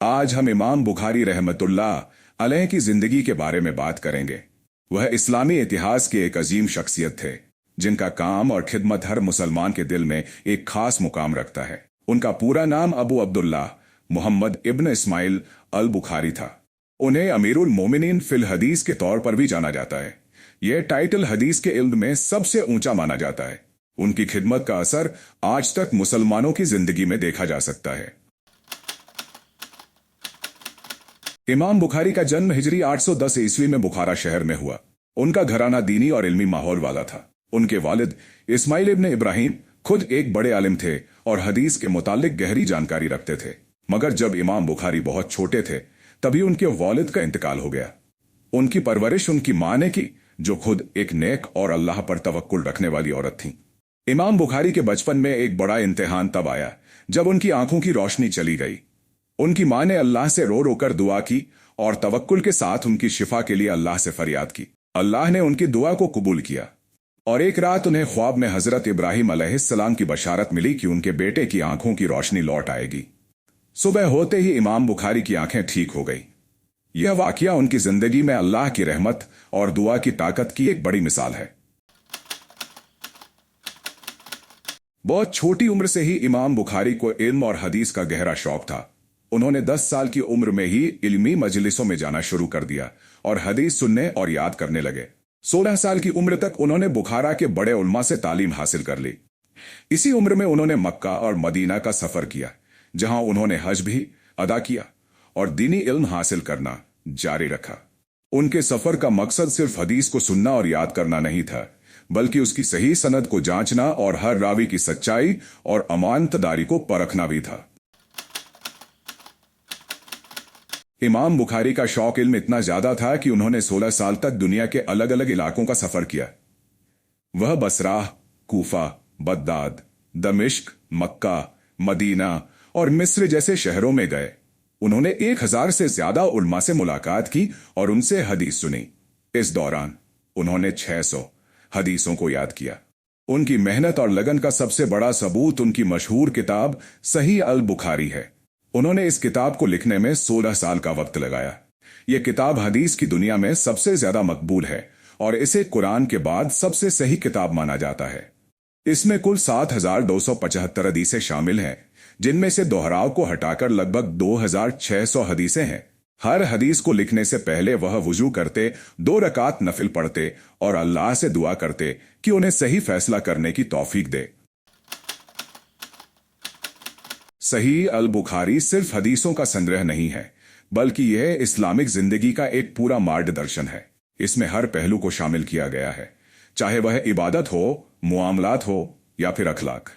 आज हम इमाम बुखारी रहमतुल्लाह अलैह की जिंदगी के बारे में बात करेंगे। वह इस्लामी इतिहास के एक अजीम शख्सियत थे, जिनका काम और खिदमत हर मुसलमान के दिल में एक खास मुकाम रखता है। उनका पूरा नाम अबू अब्दुल्लाह मोहम्मद इब्न इस्माइल अल बुखारी था। उन्हें अमीरुल मोमिनीन फिल हदीस के तौर पर भी जाना जाता है। यह टाइटल हदीस के इल्म में सबसे ऊंचा माना जाता है। उनकी खिदमत का असर आज तक मुसलमानों की जिंदगी में देखा जा सकता है। इमाम बुखारी का जन्म हिजरी 810 ईस्वी में बुखारा शहर में हुआ। उनका घराना दीनी और इल्मी माहौल वाला था। उनके वालिद इस्माइल इब्न इब्राहिम खुद एक बड़े आलिम थे और हदीस के मुतालिक गहरी जानकारी रखते थे। मगर जब इमाम बुखारी बहुत छोटे थे, तभी उनके वालिद का इंतकाल हो गया। उनकी परवरिश उनकी मां ने की, जो खुद एक नेक और अल्लाह पर तवक्कुल रखने वाली औरत थी। इमाम बुखारी के बचपन में एक बड़ा इम्तिहान तब आया जब उनकी आंखों की रोशनी चली गई। उनकी मां ने अल्लाह से रो रो कर दुआ की और तवक्कुल के साथ उनकी शिफा के लिए अल्लाह से फरियाद की। अल्लाह ने उनकी दुआ को कबूल किया और एक रात उन्हें ख्वाब में हजरत इब्राहिम अलैहिस्सलाम की बशारत मिली कि उनके बेटे की आंखों की रोशनी लौट आएगी। सुबह होते ही इमाम बुखारी की आंखें ठीक हो गई। यह वाकया उनकी जिंदगी में अल्लाह की रहमत और दुआ की ताकत की एक बड़ी मिसाल है। बहुत छोटी उम्र से ही इमाम बुखारी को इल्म और हदीस का गहरा शौक था। उन्होंने 10 साल की उम्र में ही इल्मी मजलिसों में जाना शुरू कर दिया और हदीस सुनने और याद करने लगे। 16 साल की उम्र तक उन्होंने बुखारा के बड़े उलमा से तालीम हासिल कर ली। इसी उम्र में उन्होंने मक्का और मदीना का सफर किया, जहां उन्होंने हज भी अदा किया और दीनी इल्म हासिल करना जारी रखा। उनके सफर का मकसद सिर्फ हदीस को सुनना और याद करना नहीं था, बल्कि उसकी सही सनद को जांचना और हर रावी की सच्चाई और अमानतदारी को परखना भी था। इमाम बुखारी का शौक इल्म इतना ज्यादा था कि उन्होंने 16 साल तक दुनिया के अलग अलग इलाकों का सफर किया। वह बसरा, कूफा, बगदाद, दमिश्क, मक्का, मदीना और मिस्र जैसे शहरों में गए। उन्होंने 1000 से ज्यादा उलमा से मुलाकात की और उनसे हदीस सुनी। इस दौरान उन्होंने 600 हदीसों को याद किया। उनकी मेहनत और लगन का सबसे बड़ा सबूत उनकी मशहूर किताब सही अल बुखारी है। उन्होंने इस किताब को लिखने में 16 साल का वक्त लगाया। यह किताब हदीस की दुनिया में सबसे ज्यादा मकबूल है और इसे कुरान के बाद सबसे सही किताब माना जाता है। इसमें कुल 7275 हदीसें शामिल हैं, जिनमें से दोहराव को हटाकर लगभग 2600 हदीसें हैं। हर हदीस को लिखने से पहले वह वुजू करते, 2 रकात नफिल पढ़ते और अल्लाह से दुआ करते कि उन्हें सही फैसला करने की तौफीक दे। सही अल बुखारी सिर्फ हदीसों का संग्रह नहीं है, बल्कि यह इस्लामिक जिंदगी का एक पूरा मार्गदर्शन है। इसमें हर पहलू को शामिल किया गया है, चाहे वह इबादत हो, मुआमलात हो या फिर अखलाक।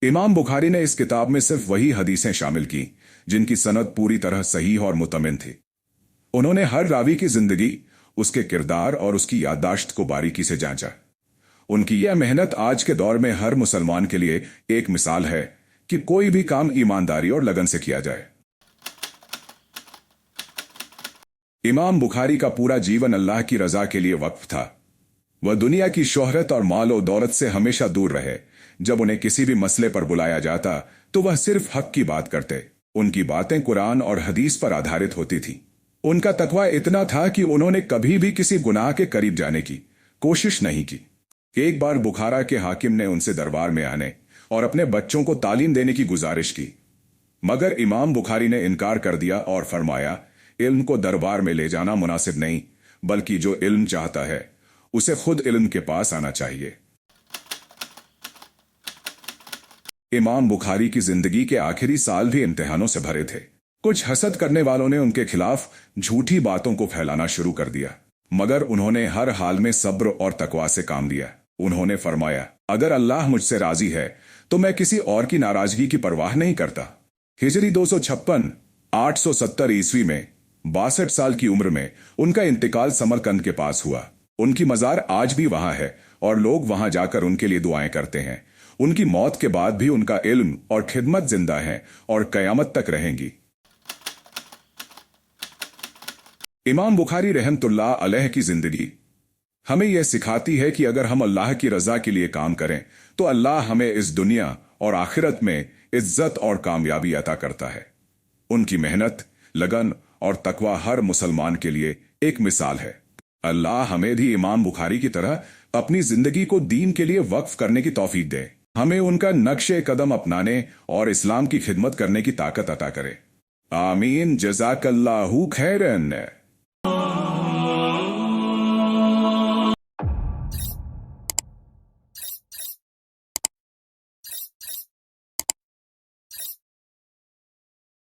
इमाम बुखारी ने इस किताब में सिर्फ वही हदीसें शामिल की जिनकी सनद पूरी तरह सही और मुतमिन थी। उन्होंने हर रावी की जिंदगी, उसके किरदार और उसकी याददाश्त को बारीकी से जांचा। उनकी यह मेहनत आज के दौर में हर मुसलमान के लिए एक मिसाल है कि कोई भी काम ईमानदारी और लगन से किया जाए। इमाम बुखारी का पूरा जीवन अल्लाह की रजा के लिए वक्फ था। वह दुनिया की शोहरत और माल और दौलत से हमेशा दूर रहे। जब उन्हें किसी भी मसले पर बुलाया जाता तो वह सिर्फ हक की बात करते। उनकी बातें कुरान और हदीस पर आधारित होती थी। उनका तकवा इतना था कि उन्होंने कभी भी किसी गुनाह के करीब जाने की कोशिश नहीं की। एक बार बुखारा के हाकिम ने उनसे दरबार में आने और अपने बच्चों को तालीम देने की गुजारिश की, मगर इमाम बुखारी ने इनकार कर दिया और फरमाया, इल्म को दरबार में ले जाना मुनासिब नहीं, बल्कि जो इल्म चाहता है उसे खुद इल्म के पास आना चाहिए। इमाम बुखारी की जिंदगी के आखिरी साल भी इम्तिहानों से भरे थे। कुछ हसद करने वालों ने उनके खिलाफ झूठी बातों को फैलाना शुरू कर दिया, मगर उन्होंने हर हाल में सब्र और तकवा से काम लिया। उन्होंने फरमाया, अगर अल्लाह मुझसे राजी है तो मैं किसी और की नाराजगी की परवाह नहीं करता। हिजरी 256 870 ईस्वी में 62 साल की उम्र में उनका इंतकाल समरकंद के पास हुआ। उनकी मजार आज भी वहां है और लोग वहां जाकर उनके लिए दुआएं करते हैं। उनकी मौत के बाद भी उनका इल्म और खिदमत जिंदा है और कयामत तक रहेंगी। इमाम बुखारी रहमतुल्लाह अलैह की जिंदगी हमें यह सिखाती है कि अगर हम अल्लाह की रजा के लिए काम करें तो अल्लाह हमें इस दुनिया और आखिरत में इज्जत और कामयाबी अता करता है। उनकी मेहनत, लगन और तकवा हर मुसलमान के लिए एक मिसाल है। अल्लाह हमें भी इमाम बुखारी की तरह अपनी जिंदगी को दीन के लिए वक्फ करने की तौफीक दे। हमें उनका नक्शे कदम अपनाने और इस्लाम की खिदमत करने की ताकत अता करे। आमीन। जज़ाकल्लाहु खैरन।